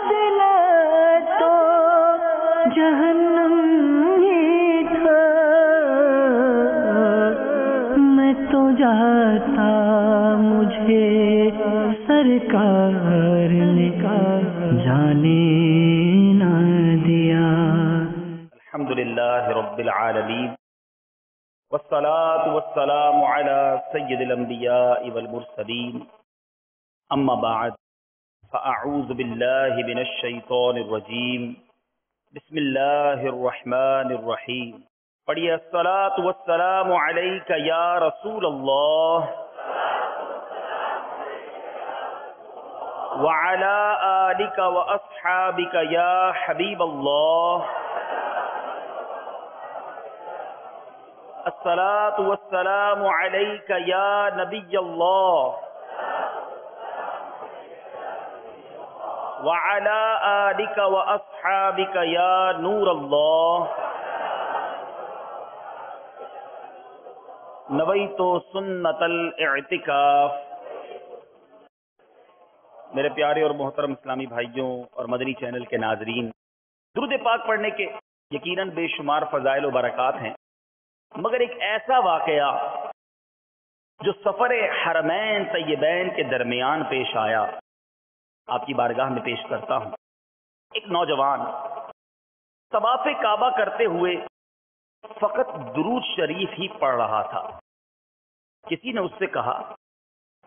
دل تو جہنم ہی تھا، میں تو جاتا مجھے سرکار نے جانے نہ دیا۔ الحمدللہ رب العالمین والصلاة والسلام على سید الانبیاء والمرسلین، اما بعد فاعوذ باللہ من الشیطان الرجیم، بسم اللہ الرحمن الرحیم۔ پڑھیے الصلاة والسلام علیک یا رسول اللہ وعلى آلک واصحابک یا حبیب اللہ، الصلاة والسلام علیک یا نبی اللہ وعلى آلک واصحابک یا نور اللہ، نویت سنت الاعتکاف۔ میرے پیارے اور محترم اسلامی بھائیوں اور مدنی چینل کے ناظرین، درود پاک پڑھنے کے یقیناً بے شمار فضائل و برکات ہیں، مگر ایک ایسا واقعہ جو سفر حرمین طیبین کے درمیان پیش آیا، آپ کی بارگاہ میں پیش کرتا ہوں۔ ایک نوجوان طواف کعبہ کرتے ہوئے فقط درود شریف ہی پڑھ رہا تھا۔ کسی نے اس سے کہا،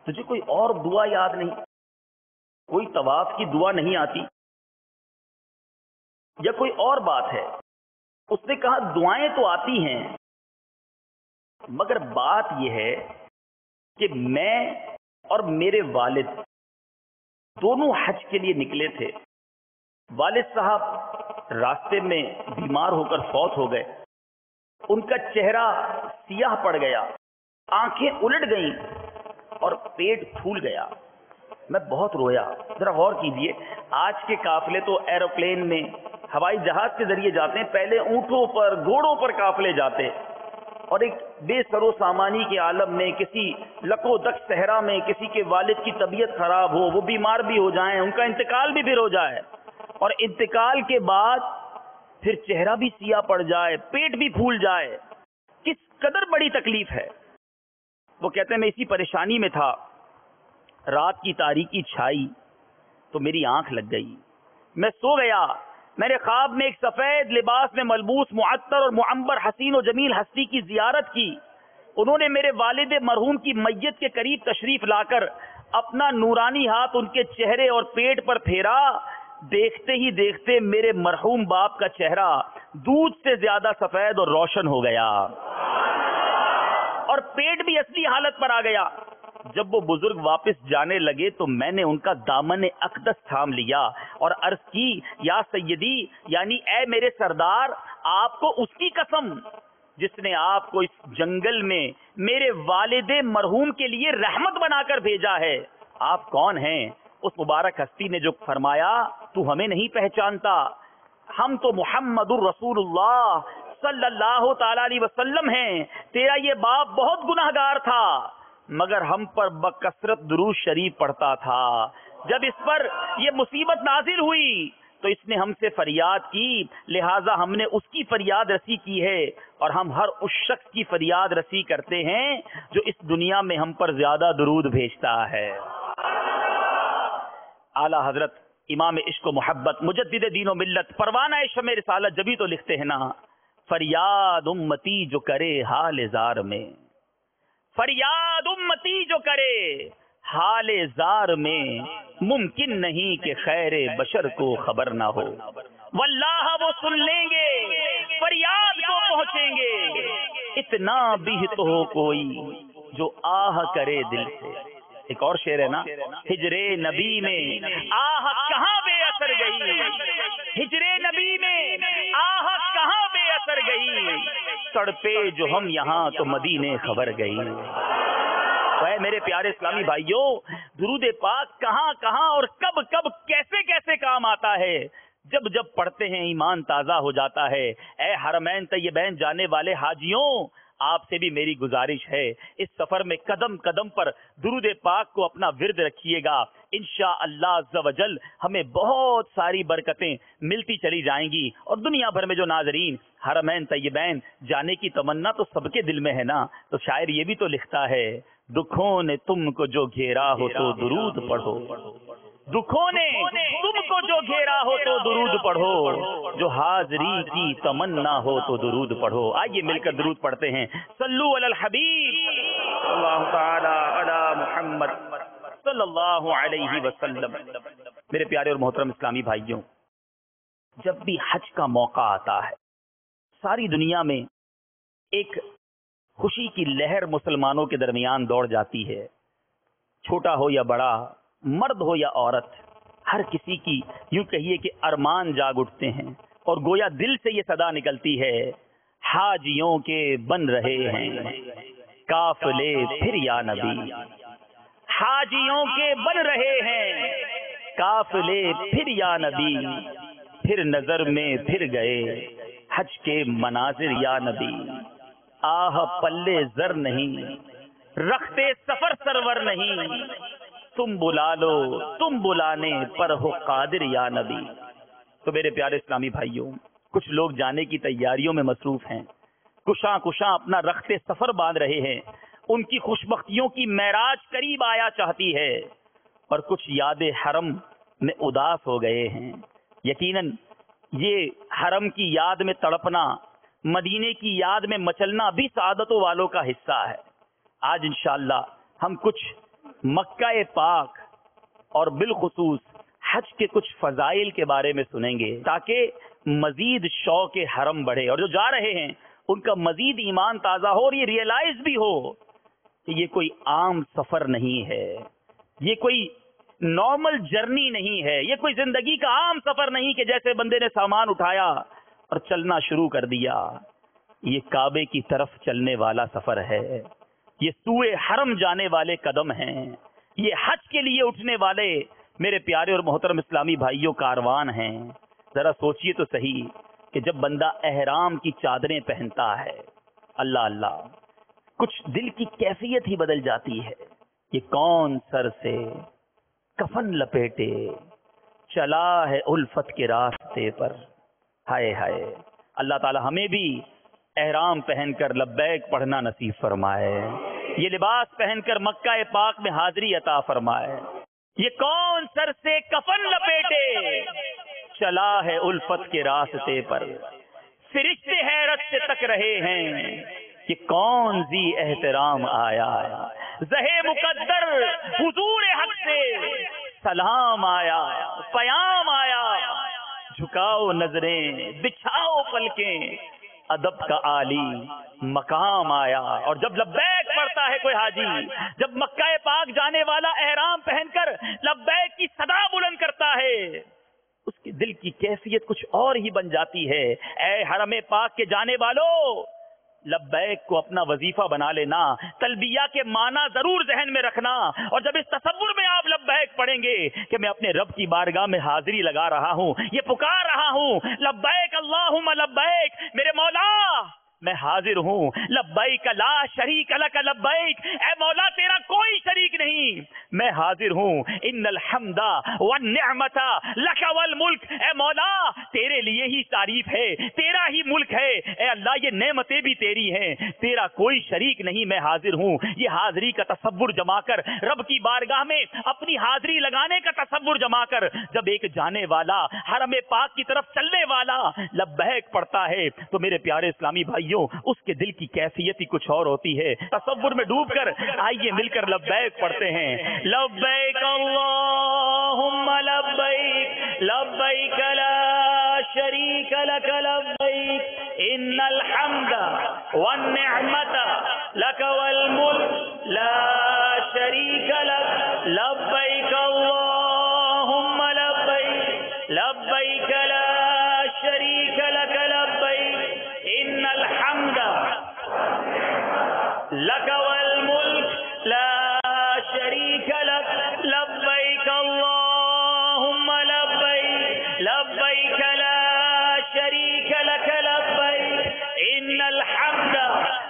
تجھے کوئی اور دعا یاد نہیں؟ کوئی طواف کی دعا نہیں آتی یا کوئی اور بات ہے؟ اس نے کہا، دعائیں تو آتی ہیں، مگر بات یہ ہے کہ میں اور میرے والد دونوں حج کے لیے نکلے تھے۔ والد صاحب راستے میں بیمار ہو کر فوت ہو گئے، ان کا چہرہ سیاہ پڑ گیا، آنکھیں الٹ گئیں اور پیٹ پھول گیا۔ میں بہت رویا۔ ذرا غور کیجئے، آج کے قافلے تو ایروپلین میں ہوائی جہاز کے ذریعے جاتے ہیں، پہلے اونٹوں پر گھوڑوں پر قافلے جاتے، اور ایک بے سر و سامانی کے عالم میں کسی لکو دک صحرا میں کسی کے والد کی طبیعت خراب ہو، وہ بیمار بھی ہو جائیں، ان کا انتقال بھی پھر ہو جائے، اور انتقال کے بعد پھر چہرہ بھی سیاہ پڑ جائے، پیٹ بھی پھول جائے، کس قدر بڑی تکلیف ہے۔ وہ کہتے ہیں میں اسی پریشانی میں تھا، رات کی تاریکی چھائی تو میری آنکھ لگ گئی، میں سو گیا۔ میں نے خواب میں ایک سفید لباس میں ملبوس معطر اور معمر حسین و جمیل ہستی کی زیارت کی۔ انہوں نے میرے والد مرحوم کی میت کے قریب تشریف لا کر اپنا نورانی ہاتھ ان کے چہرے اور پیٹ پر پھیرا۔ دیکھتے ہی دیکھتے میرے مرحوم باپ کا چہرہ دودھ سے زیادہ سفید اور روشن ہو گیا، اور پیٹ بھی اصلی حالت پر آ گیا۔ جب وہ بزرگ واپس جانے لگے تو میں نے ان کا دامن اقدس تھام لیا اور عرض کی، یا سیدی، یعنی اے میرے سردار، آپ کو اس کی قسم جس نے آپ کو اس جنگل میں میرے والد مرحوم کے لیے رحمت بنا کر بھیجا ہے، آپ کون ہیں؟ اس مبارک ہستی نے جو فرمایا، تو ہمیں نہیں پہچانتا، ہم تو محمد الرسول اللہ صلی اللہ تعالی علیہ وسلم ہیں، تیرا یہ باپ بہت گناہگار تھا مگر ہم پر بکثرت درود شریف پڑھتا تھا۔ جب اس پر یہ مصیبت نازل ہوئی تو اس نے ہم سے فریاد کی، لہٰذا ہم نے اس کی فریاد رسی کی ہے، اور ہم ہر اس شخص کی فریاد رسی کرتے ہیں جو اس دنیا میں ہم پر زیادہ درود بھیجتا ہے۔ اعلیٰ حضرت امام عشق و محبت مجدد دین و ملت پروانہ شمع رسالت جبھی تو لکھتے ہیں نا، فریاد امتی جو کرے حال زار میں، فریاد امتی جو کرے حال زار میں، ممکن نہیں کہ خیر بشر کو خبر نہ ہو، واللہ وہ سن لیں گے، فریاد کو پہنچیں گے، اتنا بھی تو ہو کوئی جو آہ کرے دل سے۔ ایک اور شعر ہے نا، ہجر نبی میں آہ کہاں بے اثر گئی، ہجر نبی میں آہ کہاں بے اثر گئی، تڑپے جو ہم یہاں تو مدینے خبر گئی۔ تو اے میرے پیارے اسلامی بھائیوں، درود پاک کہاں کہاں اور کب کب کیسے کیسے کام آتا ہے، جب جب پڑھتے ہیں ایمان تازہ ہو جاتا ہے۔ اے حرمین طیبین جانے والے حاجیوں، آپ سے بھی میری گزارش ہے اس سفر میں قدم قدم پر درود پاک کو اپنا ورد رکھیے گا. انشاءاللہ عز و جل ہمیں بہت ساری برکتیں ملتی چلی جائیں گی. اور دنیا بھر میں جو ناظرین حرمین طیبین جانے کی تمنا تو سب کے دل میں ہے نا. تو شاعر یہ بھی تو لکھتا ہے دکھوں نے تم کو جو گھیرا ہو تو درود پڑھو, دکھوں نے تم کو جو گھیرا ہو تو درود پڑھو, جو حاضری کی تمنا ہو تو درود پڑھو. آئیے مل کر درود پڑھتے ہیں. صلو علی الحبیب اللہ تعالی علی محمد صلی اللہ علیہ وسلم. میرے پیارے اور محترم اسلامی بھائیوں, جب بھی حج کا موقع آتا ہے ساری دنیا میں ایک خوشی کی لہر مسلمانوں کے درمیان دوڑ جاتی ہے. چھوٹا ہو یا بڑا, مرد ہو یا عورت, ہر کسی کی یوں کہیے کہ ارمان جاگ اٹھتے ہیں اور گویا دل سے یہ صدا نکلتی ہے حاجیوں کے بن رہے ہیں قافلے پھر یا نبی, حاجیوں کے بن رہے ہیں قافلے پھر یا نبی, پھر نظر میں پھر گئے حج کے مناظر یا نبی. آہ پلے زر نہیں رکھتے سفر سرور نہیں, تم بلا لو تم بلانے پر ہو قادر یا نبی. تو میرے پیارے اسلامی بھائیوں, کچھ لوگ جانے کی تیاریوں میں مصروف ہیں, کشاں اپنا رخت سفر باندھ رہے ہیں. ان کی خوش بختیوں کی معراج قریب آیا چاہتی ہے, اور کچھ یاد حرم میں اداس ہو گئے ہیں. یقیناً یہ حرم کی یاد میں تڑپنا, مدینے کی یاد میں مچلنا بھی سعادتوں والوں کا حصہ ہے. آج انشاءاللہ ہم کچھ مکہ پاک اور بالخصوص حج کے کچھ فضائل کے بارے میں سنیں گے تاکہ مزید شوق حرم بڑھے, اور جو جا رہے ہیں ان کا مزید ایمان تازہ ہو اور یہ ریئلائز بھی ہو کہ یہ کوئی عام سفر نہیں ہے, یہ کوئی نارمل جرنی نہیں ہے, یہ کوئی زندگی کا عام سفر نہیں کہ جیسے بندے نے سامان اٹھایا اور چلنا شروع کر دیا. یہ کعبے کی طرف چلنے والا سفر ہے, یہ سوئے حرم جانے والے قدم ہیں, یہ حج کے لیے اٹھنے والے میرے پیارے اور محترم اسلامی بھائیوں کاروان ہیں. ذرا سوچئے تو صحیح کہ جب بندہ احرام کی چادریں پہنتا ہے, اللہ اللہ, کچھ دل کی کیفیت ہی بدل جاتی ہے. یہ کون سر سے کفن لپیٹے چلا ہے الفت کے راستے پر, ہائے ہائے. اللہ تعالی ہمیں بھی احرام پہن کر لبیک پڑھنا نصیب فرمائے, یہ لباس پہن کر مکہ پاک میں حاضری عطا فرمائے. یہ کون سر سے کفن لپیٹے چلا ہے الفت کے راستے پر, فرشتے حیرت سے تک رہے ہیں کہ کون ذی احترام آیا, زہے مقدر حضور حق سے سلام آیا, پیام آیا, جھکاؤ نظریں بچھاؤ پلکیں, ادب کا عالی مقام آیا. اور جب لبیک پڑھتا ہے کوئی حاجی, جب مکہ پاک جانے والا احرام پہن کر لبیک کی صدا بلند کرتا ہے, اس کے دل کی کیفیت کچھ اور ہی بن جاتی ہے. اے حرم پاک کے جانے والو, لبیک کو اپنا وظیفہ بنا لینا, تلبیہ کے معنی ضرور ذہن میں رکھنا, اور جب اس تصور میں آپ لبیک پڑھیں گے کہ میں اپنے رب کی بارگاہ میں حاضری لگا رہا ہوں, یہ پکار رہا ہوں لبیک اللہم لبیک, میرے مولا میں حاضر ہوں, لبیک لا شریک لک لبیک, اے مولا تیرا کوئی شریک نہیں, میں حاضر ہوں, ان الحمد والنعمت لک والملک, اے مولا تیرے لیے ہی تعریف ہے, تیرا ہی ملک ہے, اے اللہ یہ نعمتیں بھی تیری ہیں, تیرا کوئی شریک نہیں, میں حاضر ہوں. یہ حاضری کا تصور جما کر رب کی بارگاہ میں اپنی حاضری لگانے کا تصور جما کر جب ایک جانے والا حرم پاک کی طرف چلنے والا لبیک پڑھتا ہے تو میرے پیارے اسلامی بھائی اس کے دل کی کیفیت ہی کچھ اور ہوتی ہے. تصور میں ڈوب کر آئیے مل کر لبیک پڑھتے ہیں. لبیک اللہم لبیک, لبیک لا شریک لک لبیک, ان الحمد والنعمت لک والملک لا شریک لک, لبیک اللہم لبیک, لبیک لا شریک لک لبیک, ان الحمد لک والملک لا شریک لک, لبیک اللہم لبیک, لبیک لا شریک لک لبیک, ان الحمد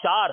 4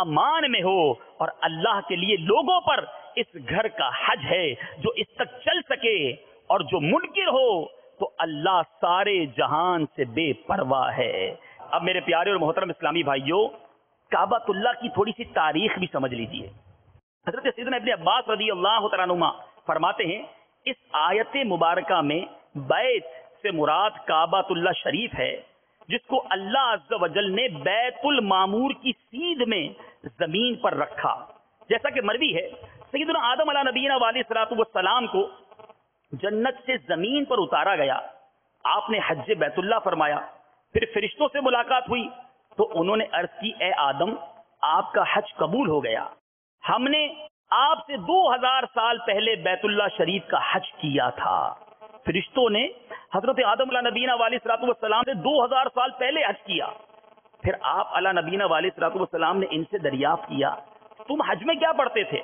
امان میں ہو، اور اللہ کے لیے لوگوں پر اس گھر کا حج ہے جو اس تک چل سکے، اور جو منکر ہو تو اللہ سارے جہان سے بے پرواہ ہے۔ اب میرے پیارے اور محترم اسلامی بھائیوں، کعبۃ اللہ کی تھوڑی سی تاریخ بھی سمجھ لیجئے۔ حضرت سیدنا ابن عباس رضی اللہ تعالیٰ عنہما فرماتے ہیں، اس آیت مبارکہ میں بیت سے مراد کعبۃ اللہ شریف ہے، جس کو اللہ عز و جل نے بیت المعمور کی سیدھ میں زمین پر رکھا۔ جیسا کہ مروی ہے، سیدنا آدم علیہ نبینا علیہ الصلوۃ والسلام کو جنت سے زمین پر اتارا گیا، آپ نے حج بیت اللہ فرمایا، پھر فرشتوں سے ملاقات ہوئی تو انہوں نے عرض کی، اے آدم، آپ کا حج قبول ہو گیا، ہم نے آپ سے 2000 سال پہلے بیت اللہ شریف کا حج کیا تھا۔ فرشتوں نے حضرت آدم علیہ نبینا علیہ الصلوۃ والسلام سے 2000 سال پہلے حج کیا۔ پھر آپ علیہ نبینا علیہ الصلوۃ والسلام نے ان سے دریافت کیا، تم حج میں کیا پڑھتے تھے؟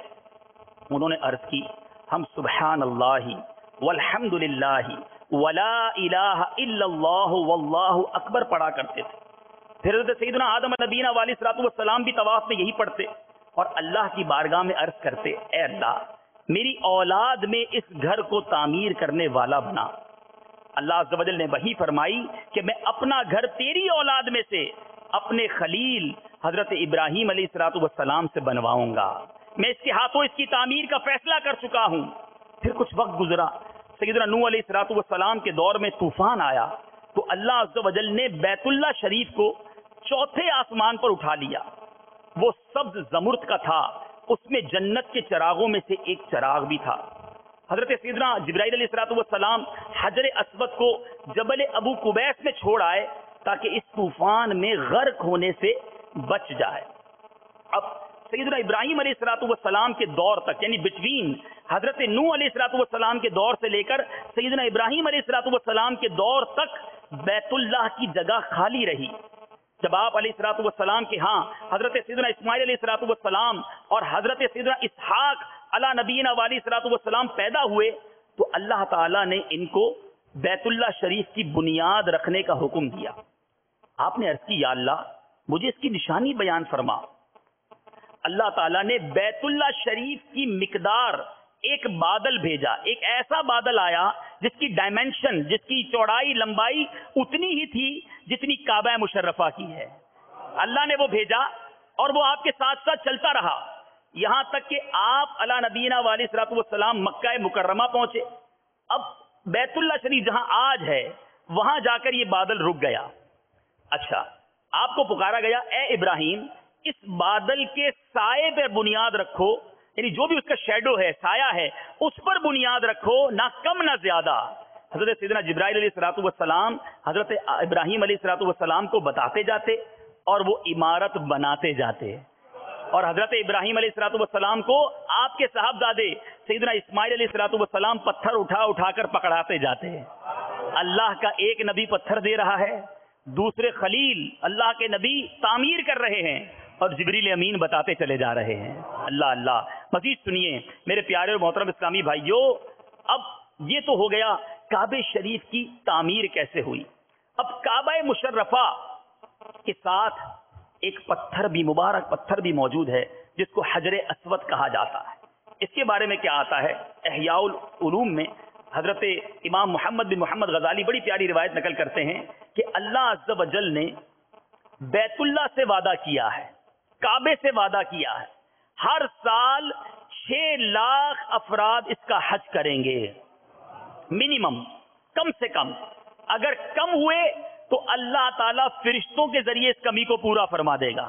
انہوں نے عرض کی، ہم سبحان اللہ والحمد للہ ولا الہ الا اللہ واللہ اکبر پڑھا کرتے تھے۔ پھر حضرت سیدنا آدم نبینا علیہ الصلوۃ والسلام بھی طواف میں یہی پڑھتے اور اللہ کی بارگاہ میں عرض کرتے، اے اللہ، میری اولاد میں اس گھر کو تعمیر کرنے والا بنا۔ اللہ عز و جل نے وحی فرمائی کہ میں اپنا گھر تیری اولاد میں سے اپنے خلیل حضرت ابراہیم علیہ الصلوۃ والسلام سے بنواؤں گا، میں اس کے ہاتھوں اس کی تعمیر کا فیصلہ کر چکا ہوں۔ پھر کچھ وقت گزرا، سیدنا نوح علیہ الصلوۃ والسلام کے دور میں طوفان آیا تو اللہ عز و جل نے بیت اللہ شریف کو چوتھے آسمان پر اٹھا لیا۔ وہ سبز زمرد کا تھا، اس میں جنت کے چراغوں میں سے ایک چراغ بھی تھا۔ حضرت سیدنا جبرائیل علیہ الصلوۃ والسلام حجر اسود کو جبل ابو قبیس میں چھوڑ آئے تاکہ اس طوفان میں غرق ہونے سے بچ جائے۔ اب سیدنا ابراہیم علیہ الصلوۃ والسلام کے دور تک، یعنی بٹوین حضرت نوح علیہ الصلوۃ والسلام کے دور سے لے کر سیدنا ابراہیم علیہ الصلوۃ والسلام کے دور تک بیت اللہ کی جگہ خالی رہی۔ جب آپ علیہ الصلوۃ والسلام کے ہاں حضرت سیدنا اسماعیل علیہ الصلوۃ والسلام اور حضرت سیدنا اسحاق علی نبینا علیہ الصلوۃ والسلام پیدا ہوئے تو اللہ تعالیٰ نے ان کو بیت اللہ شریف کی بنیاد رکھنے کا حکم دیا۔ آپ نے عرض کی، یا اللہ، مجھے اس کی نشانی بیان فرما۔ اللہ تعالیٰ نے بیت اللہ شریف کی مقدار ایک بادل بھیجا، ایک ایسا بادل آیا جس کی ڈائمنشن، جس کی چوڑائی لمبائی اتنی ہی تھی جتنی کعبہ مشرفہ کی ہے۔ اللہ نے وہ بھیجا اور وہ آپ کے ساتھ ساتھ چلتا رہا یہاں تک کہ آپ علی نبینا علیہ الصلوۃ والسلام مکہ مکرمہ پہنچے۔ اب بیت اللہ شریف جہاں آج ہے وہاں جا کر یہ بادل رک گیا۔ اچھا، آپ کو پکارا گیا، اے ابراہیم، اس بادل کے سائے پر بنیاد رکھو، یعنی جو بھی اس کا شیڈو ہے، سایہ ہے، اس پر بنیاد رکھو، نہ کم نہ زیادہ۔ حضرت سیدنا جبرائیل علیہ الصلوۃ والسلام حضرت ابراہیم علیہ الصلوۃ والسلام کو بتاتے جاتے اور وہ عمارت بناتے جاتے، اور حضرت ابراہیم علیہ الصلوۃ والسلام کو آپ کے صاحبزادے سیدنا اسماعیل علیہ الصلوۃ والسلام پتھر اٹھا اٹھا کر پکڑاتے جاتے ہیں۔ اللہ کا ایک نبی پتھر دے رہا ہے، دوسرے خلیل اللہ کے نبی تعمیر کر رہے ہیں، اور جبریل امین بتاتے چلے جا رہے ہیں۔ اللہ اللہ، مزید سنیے میرے پیارے اور محترم اسلامی بھائیوں۔ اب یہ تو ہو گیا کعبہ شریف کی تعمیر کیسے ہوئی۔ اب کعبہ مشرفہ کے ساتھ ایک پتھر بھی، مبارک پتھر بھی موجود ہے جس کو حجر اسود کہا جاتا ہے۔ اس کے بارے میں کیا آتا ہے، احیاء العلوم میں حضرت امام محمد بن محمد غزالی بڑی پیاری روایت نقل کرتے ہیں کہ اللہ عز و جل نے بیت اللہ سے وعدہ کیا ہے، کعبے سے وعدہ کیا ہے، ہر سال 6 لاکھ افراد اس کا حج کریں گے، منیمم، کم سے کم۔ اگر کم ہوئے تو اللہ تعالیٰ فرشتوں کے ذریعے اس کمی کو پورا فرما دے گا،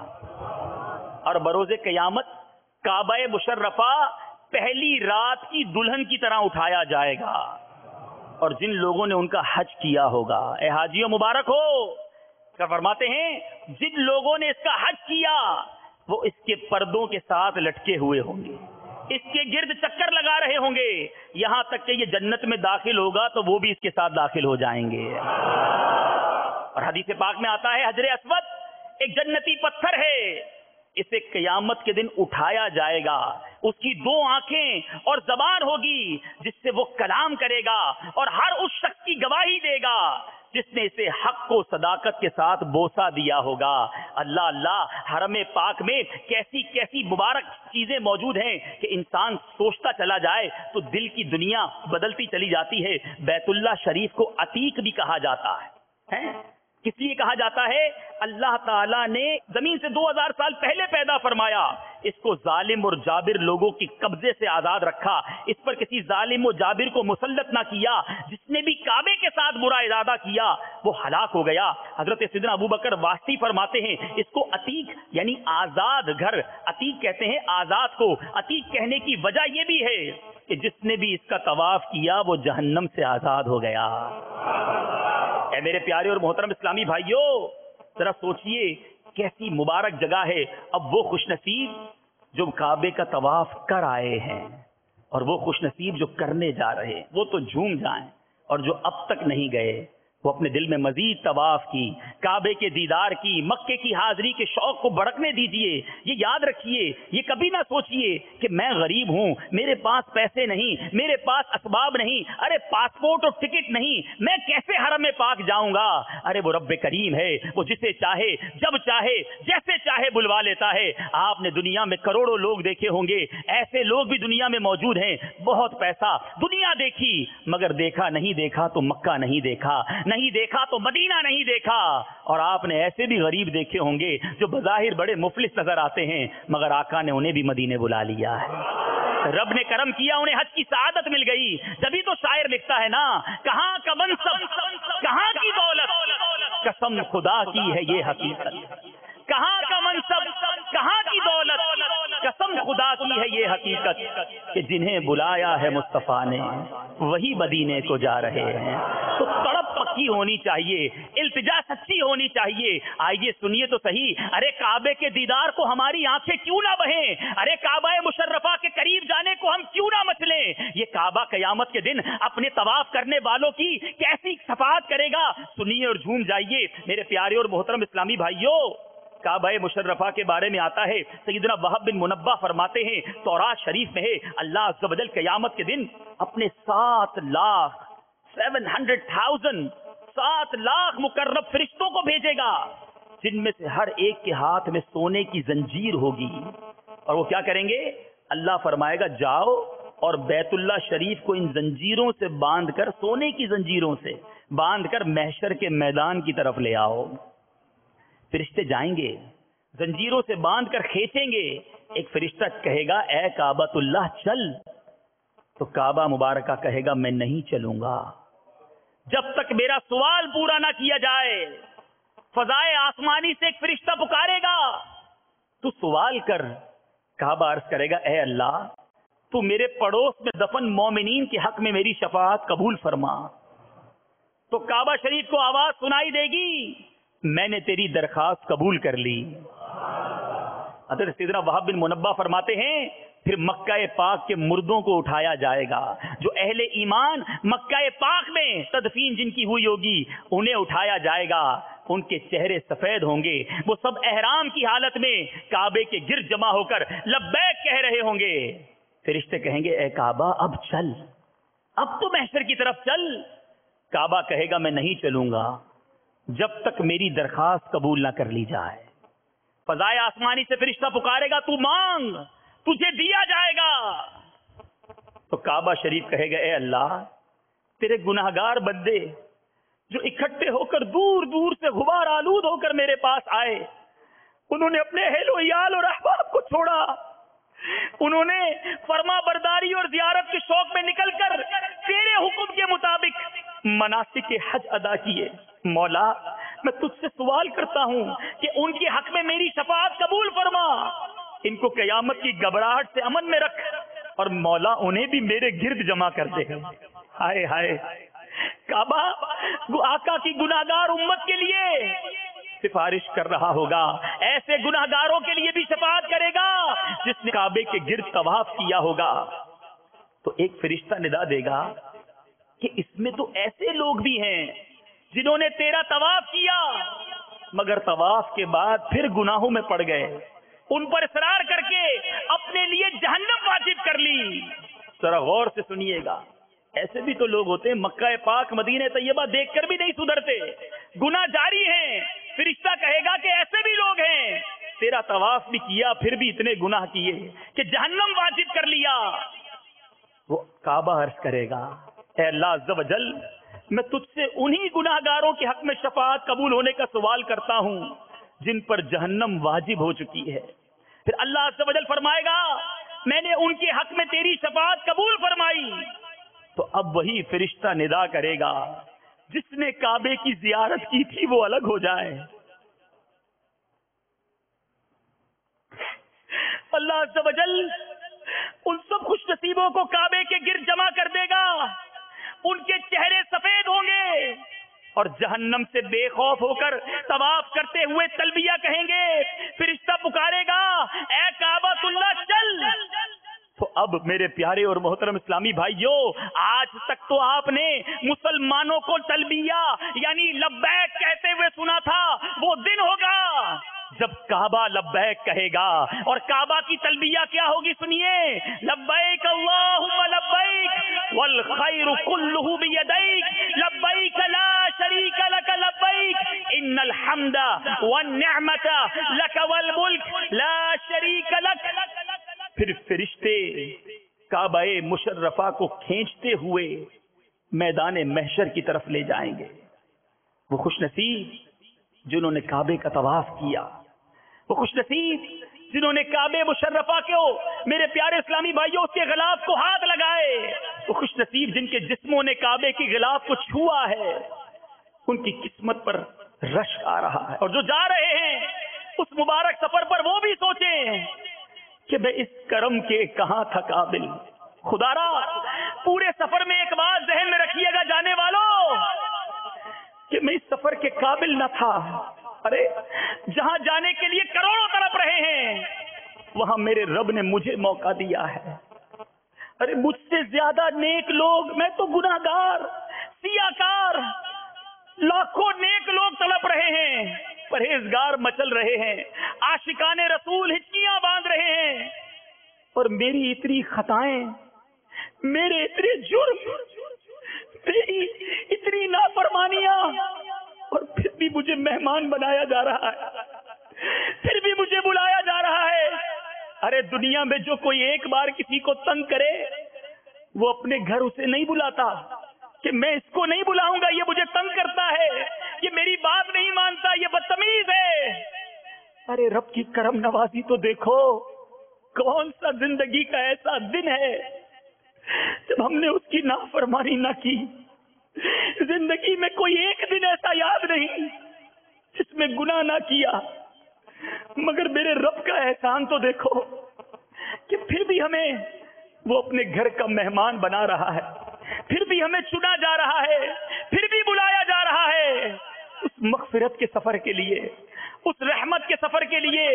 اور بروز قیامت کعبہ مشرفہ پہلی رات کی دلہن کی طرح اٹھایا جائے گا، اور جن لوگوں نے ان کا حج کیا ہوگا، اے حاجیوں مبارک ہو، کیا فرماتے ہیں، جن لوگوں نے اس کا حج کیا وہ اس کے پردوں کے ساتھ لٹکے ہوئے ہوں گے، اس کے گرد چکر لگا رہے ہوں گے، یہاں تک کہ یہ جنت میں داخل ہوگا تو وہ بھی اس کے ساتھ داخل ہو جائیں گے۔ اور حدیث پاک میں آتا ہے، حجر اسود ایک جنتی پتھر ہے، اسے قیامت کے دن اٹھایا جائے گا، اس کی 2 آنکھیں اور زبان ہوگی جس سے وہ کلام کرے گا، اور ہر اس شخص کی گواہی دے گا جس نے اسے حق کو صداقت کے ساتھ بوسہ دیا ہوگا. اللہ اللہ، حرم پاک میں کیسی کیسی مبارک چیزیں موجود ہیں کہ انسان سوچتا چلا جائے تو دل کی دنیا بدلتی چلی جاتی ہے. بیت اللہ شریف کو عتیق بھی کہا جاتا ہے. کس لیے کہا جاتا ہے؟ اللہ تعالیٰ نے زمین سے 2000 سال پہلے پیدا فرمایا، اس کو ظالم اور جابر لوگوں کی قبضے سے آزاد رکھا، اس پر کسی ظالم و جابر کو مسلط نہ کیا. جس نے بھی کعبے کے ساتھ برا ارادہ کیا وہ ہلاک ہو گیا. حضرت سیدنا ابو بکر واسطی فرماتے ہیں اس کو عتیق یعنی آزاد گھر عتیق کہتے ہیں. آزاد کو عتیق کہنے کی وجہ یہ بھی ہے کہ جس نے بھی اس کا طواف کیا وہ جہنم سے آزاد ہو گیا. اے میرے پیارے اور محترم اسلامی بھائیوں، ذرا سوچئے کیسی مبارک جگہ ہے. اب وہ خوش نصیب جو کعبے کا طواف کر آئے ہیں اور وہ خوش نصیب جو کرنے جا رہے ہیں وہ تو جھوم جائیں، اور جو اب تک نہیں گئے وہ اپنے دل میں مزید طواف کی، کعبے کے دیدار کی، مکے کی حاضری کے شوق کو بڑھکنے دیجئے. یہ یاد رکھیے، یہ کبھی نہ سوچئے کہ میں غریب ہوں، میرے پاس پیسے نہیں، میرے پاس اسباب نہیں، ارے پاسپورٹ اور ٹکٹ نہیں، میں کیسے حرم پاک جاؤں گا. ارے وہ رب کریم ہے، وہ جسے چاہے جب چاہے جیسے چاہے بلوا لیتا ہے. آپ نے دنیا میں کروڑوں لوگ دیکھے ہوں گے، ایسے لوگ بھی دنیا میں موجود ہیں. بہت پیسہ، دنیا دیکھی مگر دیکھا نہیں دیکھا تو مکہ نہیں دیکھا، نہیں دیکھا تو مدینہ نہیں دیکھا. اور آپ نے ایسے بھی غریب دیکھے ہوں گے جو بظاہر بڑے مفلس نظر آتے ہیں مگر آقا نے انہیں بھی مدینے بلا لیا ہے. رب نے کرم کیا، انہیں حج کی سعادت مل گئی. جبھی تو شاعر لکھتا ہے نا، کہاں کا منصب کہاں کی دولت، قسم خدا کی ہے یہ حقیقت. کہاں کا منصب کہاں کی دولت، قسم خدا کی ہے یہ حقیقت کہ جنہیں بلایا ہے مصطفیٰ نے وہی مدینے کو جا رہے ہیں. تو تڑپ پکی ہونی چاہیے، التجا سچی ہونی چاہیے. آئیے سنیے تو صحیح، ارے کعبے کے دیدار کو ہماری آنکھیں کیوں نہ بہیں، ارے کعبہ مشرفہ کے قریب جانے کو ہم کیوں نہ مچلیں. یہ کعبہ قیامت کے دن اپنے طواف کرنے والوں کی کیسی شفاعت کرے گا. سنیے اور جھوم جائیے میرے پیارے اور محترم اسلامی بھائیوں. کعبہ مشرفہ کے بارے میں آتا ہے، سیدنا وہب بن منبہ فرماتے ہیں تورات شریف میں ہے اللہ عز و جل قیامت کے دن اپنے 7 لاکھ مقرب فرشتوں کو بھیجے گا، جن میں سے ہر ایک کے ہاتھ میں سونے کی زنجیر ہوگی. اور وہ کیا کریں گے؟ اللہ فرمائے گا جاؤ اور بیت اللہ شریف کو ان زنجیروں سے باندھ کر، سونے کی زنجیروں سے باندھ کر محشر کے میدان کی طرف لے آؤ. فرشتے جائیں گے، زنجیروں سے باندھ کر کھینچیں گے. ایک فرشتہ کہے گا اے کعبۃ اللہ چل، تو کعبہ مبارکہ کہے گا میں نہیں چلوں گا جب تک میرا سوال پورا نہ کیا جائے. فضائے آسمانی سے ایک فرشتہ پکارے گا تو سوال کر. کعبہ عرض کرے گا اے اللہ تو میرے پڑوس میں دفن مومنین کے حق میں میری شفاعت قبول فرما. تو کعبہ شریف کو آواز سنائی دے گی میں نے تیری درخواست قبول کر لی. حضرت سیدنا وہب بن منبہ فرماتے ہیں پھر مکہ پاک کے مردوں کو اٹھایا جائے گا. جو اہل ایمان مکہ پاک میں تدفین جن کی ہوئی ہوگی انہیں اٹھایا جائے گا. ان کے چہرے سفید ہوں گے، وہ سب احرام کی حالت میں کعبے کے گرد جمع ہو کر لبیک کہہ رہے ہوں گے. فرشتے کہیں گے اے کعبہ اب چل، اب تو محشر کی طرف چل. کعبہ کہے گا میں نہیں چلوں گا جب تک میری درخواست قبول نہ کر لی جائے. فضائے آسمانی سے فرشتہ پکارے گا تو مانگ تجھے دیا جائے گا. تو کعبہ شریف کہے گا اے اللہ تیرے گناہگار بندے جو اکٹھے ہو کر دور دور سے غبار آلود ہو کر میرے پاس آئے، انہوں نے اپنے اہل و عیال اور احباب کو چھوڑا، انہوں نے فرما برداری اور زیارت کے شوق میں نکل کر تیرے حکم کے مطابق مناسک حج ادا کیے. مولا میں تجھ سے سوال کرتا ہوں کہ ان کے حق میں میری شفاعت قبول فرما، ان کو قیامت کی گھبراہٹ سے امن میں رکھ، اور مولا انہیں بھی میرے گرد جمع کر دے. ہائے ہائے، کعبہ آقا کی گناہگار امت کے لیے سفارش کر رہا ہوگا، ایسے گناہگاروں کے لیے بھی شفاعت کرے گا جس نے کعبے کے گرد طواف کیا ہوگا. تو ایک فرشتہ ندا دے گا کہ اس میں تو ایسے لوگ بھی ہیں جنہوں نے تیرا طواف کیا مگر طواف کے بعد پھر گناہوں میں پڑ گئے، ان پر اصرار کر کے اپنے لیے جہنم واجب کر لی. ذرا غور سے سنیے گا، ایسے بھی تو لوگ ہوتے ہیں مکہ پاک مدینہ طیبہ دیکھ کر بھی نہیں سدھرتے، گناہ جاری ہیں. فرشتہ کہے گا کہ ایسے بھی لوگ ہیں، تیرا طواف بھی کیا پھر بھی اتنے گناہ کیے کہ جہنم واجب کر لیا. وہ کعبہ عرض کرے گا اے اللہ عز و جل، میں تجھ سے انہی گناہ گاروں کے حق میں شفاعت قبول ہونے کا سوال کرتا ہوں جن پر جہنم واجب ہو چکی ہے. پھر اللہ عز و جل فرمائے گا میں نے ان کے حق میں تیری شفاعت قبول فرمائی. تو اب وہی فرشتہ ندا کرے گا جس نے کعبے کی زیارت کی تھی وہ الگ ہو جائے. اللہ عز و جل ان سب خوش نصیبوں کو کعبے کے گرد جمع کر دے گا، ان کے چہرے سفید ہوں گے اور جہنم سے بے خوف ہو کر طواف کرتے ہوئے تلبیہ کہیں گے. فرشتہ پکارے گا اے کعبۃ اللہ چل. تو اب میرے پیارے اور محترم اسلامی بھائیوں، آج تک تو آپ نے مسلمانوں کو تلبیہ یعنی لبیک کہتے ہوئے سنا تھا. وہ دن ہوگا جب کعبہ لبیک کہے گا. اور کعبہ کی تلبیہ کیا ہوگی سنیے، لبیک اللہم لبیک والخیر کلہ بیدیک لبیک لا شریک لک لبیک ان الحمد والنعمت لک والملک لا شریک لک. پھر فرشتے کعبہ مشرفہ کو کھینچتے ہوئے میدان محشر کی طرف لے جائیں گے. وہ خوش نصیب جنہوں نے کعبے کا طواف کیا، وہ خوش نصیب جنہوں نے کعبہ مشرفہ کو میرے پیارے اسلامی بھائیوں اس کے غلاف کو ہاتھ لگائے، وہ خوش نصیب جن کے جسموں نے کعبے کی غلاف کو چھوا ہے. ان کی قسمت پر رشک آ رہا ہے. اور جو جا رہے ہیں اس مبارک سفر پر وہ بھی سوچیں کہ میں اس کرم کے کہاں تھا قابل. خدا را پورے سفر میں ایک بات ذہن میں رکھیے گا جانے والوں کہ میں اس سفر کے قابل نہ تھا. ارے جہاں جانے کے لیے کروڑوں تڑپ رہے ہیں وہاں میرے رب نے مجھے موقع دیا ہے. ارے مجھ سے زیادہ نیک لوگ، میں تو گناہ گار سیاکار، لاکھوں نیک لوگ تڑپ رہے ہیں، پرہیزگار مچل رہے ہیں، عاشقان رسول ہچکیاں باندھ رہے ہیں، اور میری اتنی خطائیں، میرے اتنے جرم، میری اتنی نافرمانیاں، اور پھر بھی مجھے مہمان بنایا جا رہا ہے، پھر بھی مجھے بلایا جا رہا ہے. ارے دنیا میں جو کوئی ایک بار کسی کو تنگ کرے وہ اپنے گھر اسے نہیں بلاتا کہ میں اس کو نہیں بلاؤں گا، یہ مجھے تنگ کرتا ہے، یہ میری بات نہیں مانتا، یہ بدتمیز ہے. ارے رب کی کرم نوازی تو دیکھو، کون سا زندگی کا ایسا دن ہے جب ہم نے اس کی نافرمانی نہ کی. زندگی میں کوئی ایک دن ایسا یاد نہیں جس میں گناہ نہ کیا، مگر میرے رب کا احسان تو دیکھو کہ پھر بھی ہمیں وہ اپنے گھر کا مہمان بنا رہا ہے، پھر بھی ہمیں چنا جا رہا ہے، پھر بھی بلایا جا رہا ہے اس مغفرت کے سفر کے لیے، اس رحمت کے سفر کے لیے،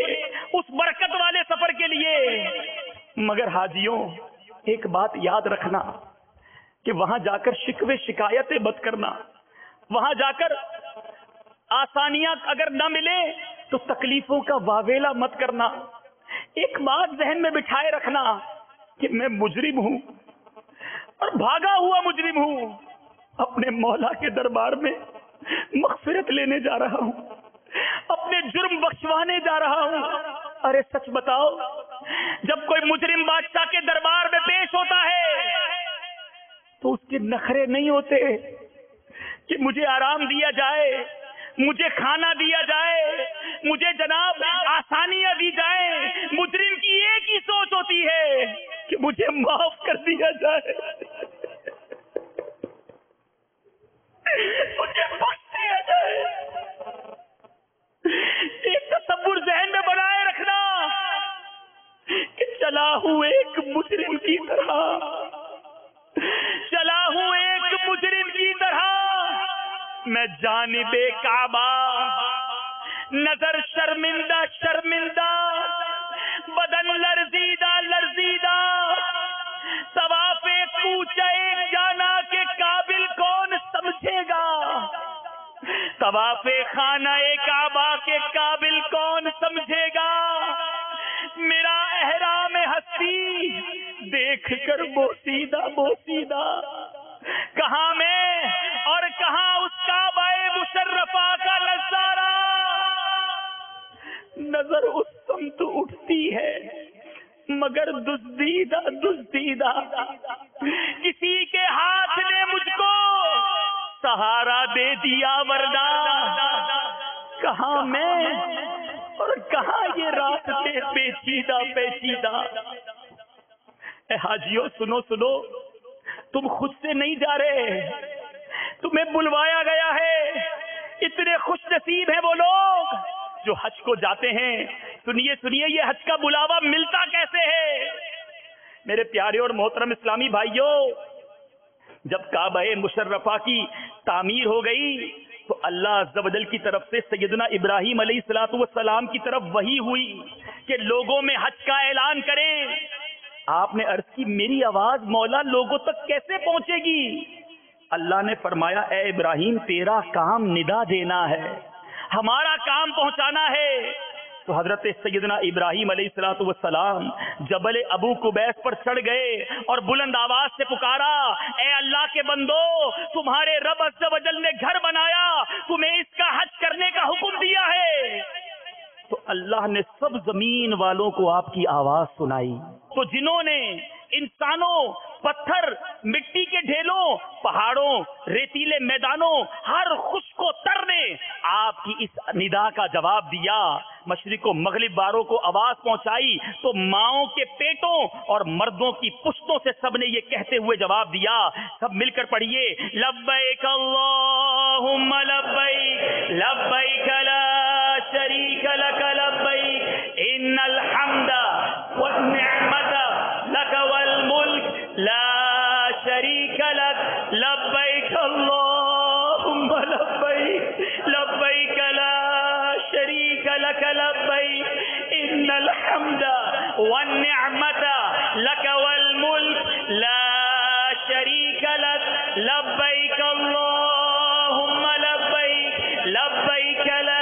اس برکت والے سفر کے لیے. مگر حاجیوں ایک بات یاد رکھنا کہ وہاں جا کر شکوے شکایتیں مت کرنا، وہاں جا کر آسانیاں اگر نہ ملے تو تکلیفوں کا واویلا مت کرنا. ایک بات ذہن میں بٹھائے رکھنا کہ میں مجرم ہوں اور بھاگا ہوا مجرم ہوں، اپنے مولا کے دربار میں مغفرت لینے جا رہا ہوں، اپنے جرم بخشوانے جا رہا ہوں. ارے سچ بتاؤ، جب کوئی مجرم بادشاہ کے دربار میں پیش ہوتا ہے تو اس کے نخرے نہیں ہوتے کہ مجھے آرام دیا جائے، مجھے کھانا دیا جائے، مجھے جناب آسانیاں دی جائیں. مجرم کی ایک ہی سوچ ہوتی ہے کہ مجھے معاف کر دیا جائے، مجھے بخش دیا جائے. ایک تصور ذہن میں بنائے رکھنا کہ چلا ہوں ایک مجرم کی طرح، چلا ہوں ایک مجرم کی طرح، میں جانب کعبہ نظر شرمندہ شرمندہ، بدن لرزیدہ لرزیدہ، طواف کوچہ جانا کے قابل کون سمجھے گا، طواف خانہ کعبہ کے قابل کون سمجھے گا. میرا احرام ہستی دیکھ کر بوسیدہ بوسیدہ کہاں میں اور کہاں اس کعبہ مشرفہ کا نظارہ. نظر اس سمت اٹھتی ہے مگر دزدیدہ دزدیدہ. کسی کے ہاتھ نے مجھ کو سہارا دے دیا ورنہ کہاں میں اور کہاں یہ راستے پیچیدہ پیچیدہ. اے حاجیوں سنو سنو، تم خود سے نہیں جا رہے، تمہیں بلوایا گیا ہے. اتنے خوش نصیب ہیں وہ لوگ جو حج کو جاتے ہیں. سنیے سنیے، یہ حج کا بلاوا ملتا کیسے ہے؟ میرے پیارے اور محترم اسلامی بھائیوں، جب کعبہ مشرفہ کی تعمیر ہو گئی تو اللہ عز و جل کی طرف سے سیدنا ابراہیم علیہ السلام کی طرف وحی ہوئی کہ لوگوں میں حج کا اعلان کریں. آپ نے عرض کی میری آواز مولا لوگوں تک کیسے پہنچے گی؟ اللہ نے فرمایا اے ابراہیم تیرا کام ندا دینا ہے، ہمارا کام پہنچانا ہے. تو حضرت سیدنا ابراہیم علیہ السلام جبل ابو قبیس پر چڑھ گئے اور بلند آواز سے پکارا، اے اللہ کے بندو، تمہارے رب عز و جل نے گھر بنایا، تمہیں اس کا حج کرنے کا حکم دیا ہے. تو اللہ نے سب زمین والوں کو آپ کی آواز سنائی. تو جنہوں نے انسانوں، پتھر، مٹی کے ڈھیلوں، پہاڑوں، ریتیلے میدانوں، ہر خشک و تر نے آپ کی اس ندا کا جواب دیا، مشرق و مغرب والوں کو آواز پہنچائی، تو ماؤں کے پیٹوں اور مردوں کی پشتوں سے سب نے یہ کہتے ہوئے جواب دیا. سب مل کر پڑھیے، لبیک اللہم لبیک لبیک لا شریک لک لبیک ان الحمد والنعمت لک والملک لا شریک لک لبیک اللہم لبیک لبیک لا شریک لک لبیک ان الحمد والنعمت لک والملک لا شریک لک لبیک اللہم لبیک لبیک لا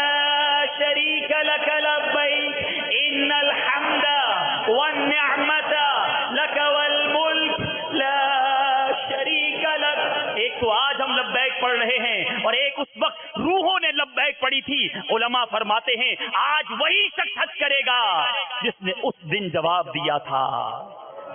شریک لک لبیک ان الحمد والنعمت لک والملک لا شریک لک. ایک تو آج ہم لبیک پڑھ رہے ہیں اور ایک اس وقت روحوں نے لبیک پڑھی تھی. علماء فرماتے ہیں آج وہی شخص حج کرے گا جس نے اس دن جواب دیا تھا،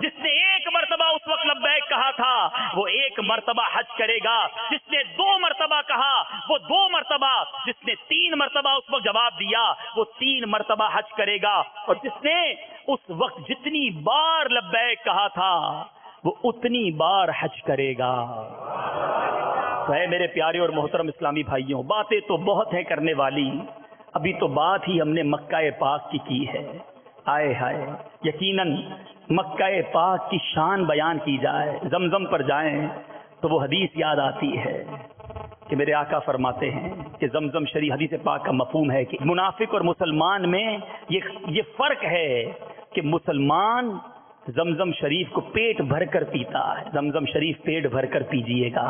جس نے ایک مرتبہ اس وقت لبیک کہا تھا وہ ایک مرتبہ حج کرے گا، جس نے 2 مرتبہ کہا وہ 2 مرتبہ، جس نے 3 مرتبہ اس وقت جواب دیا وہ 3 مرتبہ حج کرے گا، اور جس نے اس وقت جتنی بار لبیک کہا تھا وہ اتنی بار حج کرے گا. تو اے میرے پیارے اور محترم اسلامی بھائیوں، باتیں تو بہت ہیں کرنے والی، ابھی تو بات ہی ہم نے مکہ پاک کی ہے. آئے ہائے، یقیناً مکہ پاک کی شان بیان کی جائے، زمزم پر جائیں تو وہ حدیث یاد آتی ہے کہ میرے آقا فرماتے ہیں کہ زمزم شریف حدیث پاک کا مفہوم ہے کہ منافق اور مسلمان میں یہ فرق ہے کہ مسلمان زمزم شریف کو پیٹ بھر کر پیتا ہے. زمزم شریف پیٹ بھر کر پیجیے گا.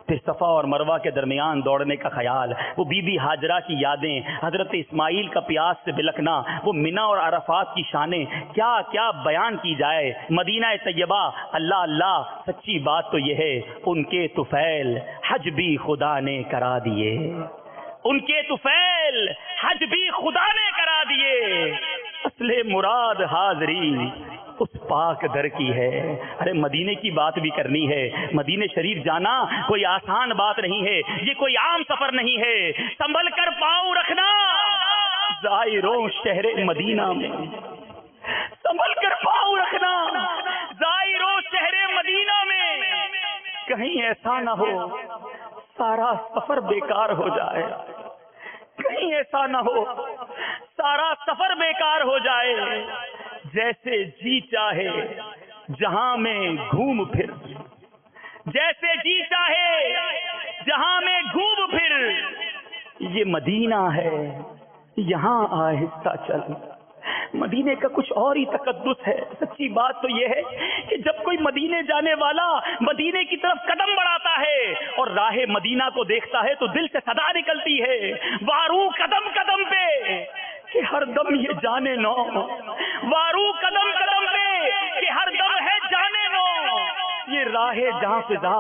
پھر صفا اور مروہ کے درمیان دوڑنے کا خیال، وہ بی بی ہاجرہ کی یادیں، حضرت اسماعیل کا پیاس سے بلکنا، وہ منا اور عرفات کی شانیں، کیا کیا بیان کی جائے. مدینہ طیبہ، اللہ اللہ، سچی بات تو یہ ہے ان کے طفیل حج بھی خدا نے کرا دیے، ان کے طفیل حج بھی خدا نے کرا دیے. اصل مراد حاضری اس پاک در کی ہے. ارے مدینے کی بات بھی کرنی ہے. مدینے شریف جانا کوئی آسان بات نہیں ہے، یہ کوئی عام سفر نہیں ہے. سنبھل کر پاؤں رکھنا زائروں شہر مدینہ میں، سنبھل کر پاؤں رکھنا زائروں شہر مدینہ میں. کہیں ایسا نہ ہو سارا سفر بیکار ہو جائے، کہیں ایسا نہ ہو سارا سفر بیکار ہو جائے. جیسے جی چاہے جہاں میں گھوم پھر، جیسے جی چاہے جہاں میں گھوم پھر، یہ مدینہ ہے یہاں آہستہ چل. مدینے کا کچھ اور ہی تقدس ہے. سچی بات تو یہ ہے کہ جب کوئی مدینے جانے والا مدینے کی طرف قدم بڑھاتا ہے اور راہ مدینہ کو دیکھتا ہے تو دل سے صدا نکلتی ہے، وارو قدم قدم پہ کہ ہر دم یہ جانے نو، وارو قدم قدم پہ کہ ہر دم ہے جانے نو. یہ راہ جہاں فضا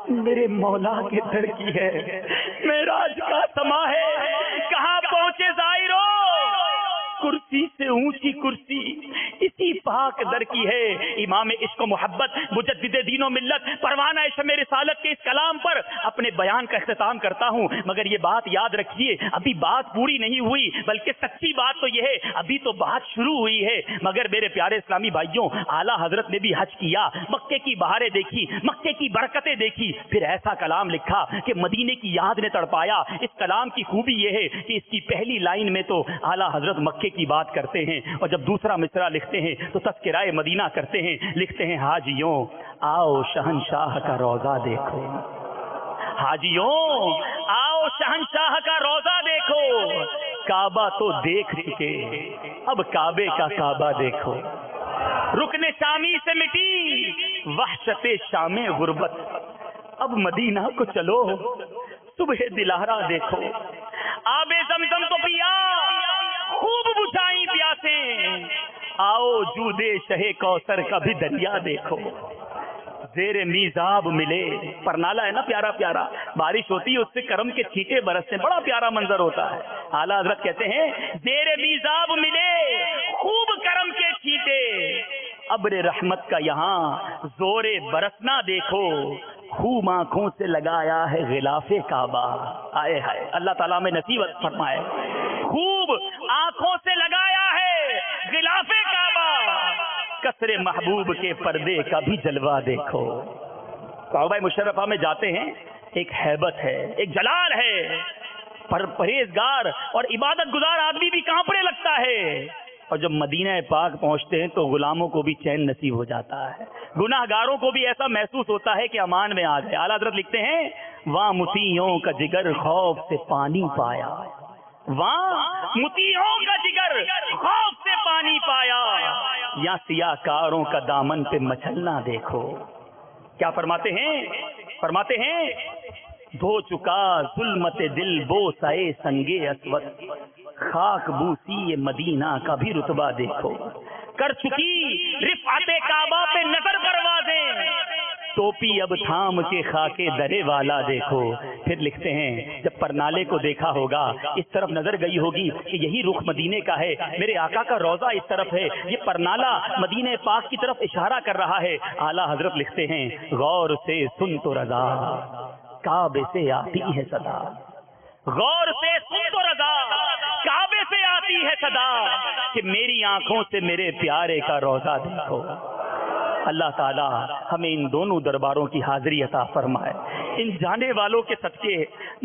میرے مولا کے در کی ہے، معراج کا سما ہے، کہاں پہنچے زائرو، کرسی سے اونچی کرسی اسی پاک در کی ہے۔ امام عشق و محبت مجدد دین و ملت پروانہ شمع رسالت کے اس کلام پر اپنے بیان کا اختتام کرتا ہوں، مگر یہ بات یاد رکھیے، ابھی بات پوری نہیں ہوئی، بلکہ سچی بات تو یہ ہے ابھی تو بات شروع ہوئی ہے۔ مگر میرے پیارے اسلامی بھائیوں، اعلیٰ حضرت نے بھی حج کیا، مکے کی بہاریں دیکھی، مکے کی برکتیں دیکھی، پھر ایسا کلام لکھا کہ مدینے کی یاد نے تڑپایا۔ اس کلام کی خوبی یہ ہے کہ اس کی پہلی لائن میں تو اعلیٰ حضرت مکے کی بات کرتے ہیں، اور جب دوسرا مصرع لکھتے ہیں تو تذکرہ مدینہ کرتے ہیں، لکھتے ہیں حاجیوں آؤ شہنشاہ کا روضہ دیکھو، حاجیوں آؤ شہنشاہ کا روضہ دیکھو، کعبہ تو دیکھ چکے اب کعبے کا کعبہ دیکھو، رکن شامی سے مٹی وحشت شام غربت، اب مدینہ کو چلو صبح دلارا دیکھو، آب زمزم تو پیا خوب بجھائیں پیاسیں، آؤ جودے شہ کوثر کا بھی دریا دیکھو، زیر میزاب ملے، پرنالا ہے نا پیارا پیارا، بارش ہوتی ہے اس سے کرم کے چھینٹے برستے ہیں، بڑا پیارا منظر ہوتا ہے۔ اعلیٰ حضرت کہتے ہیں زیر میزاب ملے خوب کرم کے چھینٹے، ابر رحمت کا یہاں زور برسنا دیکھو، خوب آنکھوں سے لگایا ہے غلاف کعبہ، آئے ہائے اللہ تعالیٰ میں نصیب فرمائے، خوب آنکھوں سے لگایا ہے غلاف کعبہ، کثر محبوب کے پردے کا بھی جلوہ دیکھو۔ کعبہ مشرفہ میں جاتے ہیں، ایک ہیبت ہے، ایک جلال ہے، پرہیزگار اور عبادت گزار آدمی بھی کانپنے لگتا ہے، اور جب مدینہ پاک پہنچتے ہیں تو غلاموں کو بھی چین نصیب ہو جاتا ہے، گناہ گاروں کو بھی ایسا محسوس ہوتا ہے کہ امان میں آ گئے۔ اعلیٰ حضرت لکھتے ہیں وہاں مطیعوں کا جگر خوف سے پانی پایا، وہاں مطیعوں کا جگر خوف سے پانی پایا، یا سیاہ کاروں کا دامن پہ مچلنا دیکھو۔ کیا فرماتے ہیں؟ فرماتے ہیں دھو چکا ظلمت دل بوسائے سنگے اسود، خاک بوسی مدینہ کا بھی رتبہ دیکھو، کر چکی رفعت کعبہ پہ نظر پروازیں، ٹوپی اب تھام کے خاکے درے والا دیکھو۔ پھر لکھتے ہیں جب پرنالے کو دیکھا ہوگا، اس طرف نظر گئی ہوگی کہ یہی رخ مدینے کا ہے، میرے آقا کا روضہ اس طرف ہے، یہ پرنالہ مدینے پاک کی طرف اشارہ کر رہا ہے۔ اعلیٰ حضرت لکھتے ہیں غور سے سن تو رضا کعبے سے آتی ہے صدا، غور سے سن تو رضا کعبے سے آتی ہے صدا، کہ میری آنکھوں سے میرے پیارے کا روضہ دیکھو۔ اللہ تعالی ہمیں ان دونوں درباروں کی حاضری عطا فرمائے، ان جانے والوں کے صدقے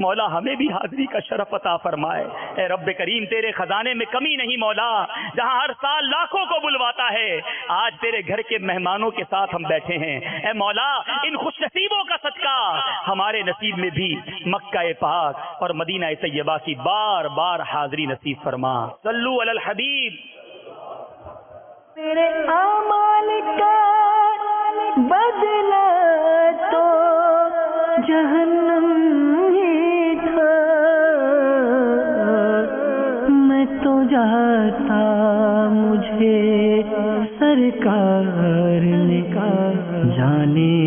مولا ہمیں بھی حاضری کا شرف عطا فرمائے۔ اے رب کریم تیرے خزانے میں کمی نہیں مولا، جہاں ہر سال لاکھوں کو بلواتا ہے، آج تیرے گھر کے مہمانوں کے ساتھ ہم بیٹھے ہیں، اے مولا ان خوش نصیبوں کا صدقہ ہمارے نصیب میں بھی مکہ پاک اور مدینہ طیبہ کی بار بار حاضری نصیب فرما۔ صلو علی الحبیب۔ میرے اعمال کا بدلہ تو جہنم ہی تھا، میں تو جاتا مجھے سرکار نے کہا جانے